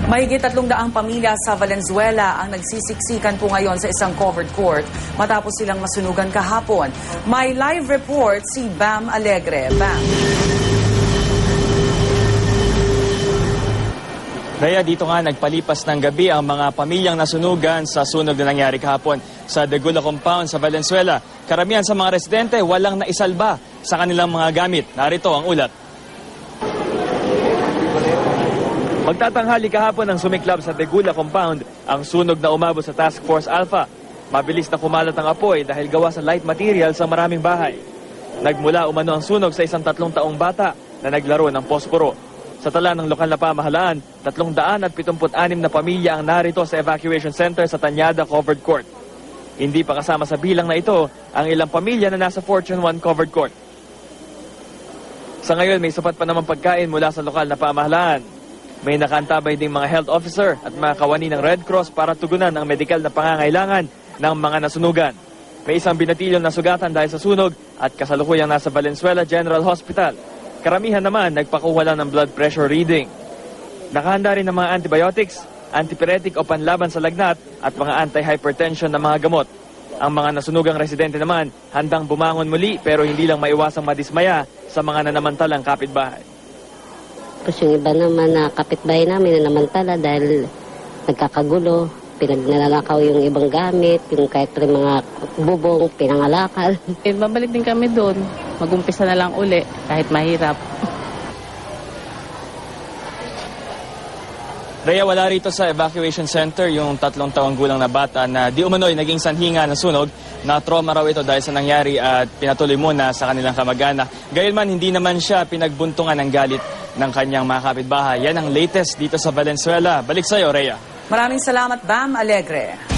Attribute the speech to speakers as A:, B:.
A: Mahigit 300 pamilya sa Valenzuela ang nagsisiksikan po ngayon sa isang covered court matapos silang masunugan kahapon. May live report si Bam Alegre. Bam.
B: Kaya dito nga nagpalipas ng gabi ang mga pamilyang nasunugan sa sunog na nangyari kahapon sa Degula Compound sa Valenzuela. Karamihan sa mga residente walang naisalba sa kanilang mga gamit. Narito ang ulat. Magtatanghali kahapon ang sumiklab sa Degula Compound ang sunog na umabot sa Task Force Alpha. Mabilis na kumalat ang apoy dahil gawa sa light material sa maraming bahay. Nagmula umano ang sunog sa isang 3 taong bata na naglaro ng posporo. Sa tala ng lokal na pamahalaan, 376 na pamilya ang narito sa evacuation center sa Tañada Covered Court. Hindi pa kasama sa bilang na ito ang ilang pamilya na nasa Fortune 1 Covered Court. Sa ngayon, may sapat pa naman pagkain mula sa lokal na pamahalaan. May nakaantabay ding mga health officer at mga kawani ng Red Cross para tugunan ang medikal na pangangailangan ng mga nasunugan. May isang binatilyong nasugatan dahil sa sunog at kasalukuyang nasa Valenzuela General Hospital. Karamihan naman nagpakuha lang ng blood pressure reading. Nakahanda rin ng mga antibiotics, antipyretic o panlaban sa lagnat at mga anti-hypertension na mga gamot. Ang mga nasunugang residente naman handang bumangon muli pero hindi lang maiwasang madismaya sa mga nanamantalang kapitbahay.
C: Tapos yung iba naman na kapitbahay namin na namantala dahil nagkakagulo, pinagnanakaw yung ibang gamit, yung kahit rin mga bubong, pinangalakal.
D: Babalik din kami doon. Mag-umpisa na lang uli kahit mahirap.
B: Rhea, wala rito sa evacuation center yung 3 taong gulang na bata na di umano'y naging sanhinga ng sunog. Na trauma raw ito dahil sa nangyari at pinatuloy muna sa kanilang kamag-anak. Gayunman, hindi naman siya pinagbuntungan ng galit ng kanyang mga kapitbahay. Yan ang latest dito sa Valenzuela. Balik sa'yo, Rhea.
A: Maraming salamat, Bam Alegre.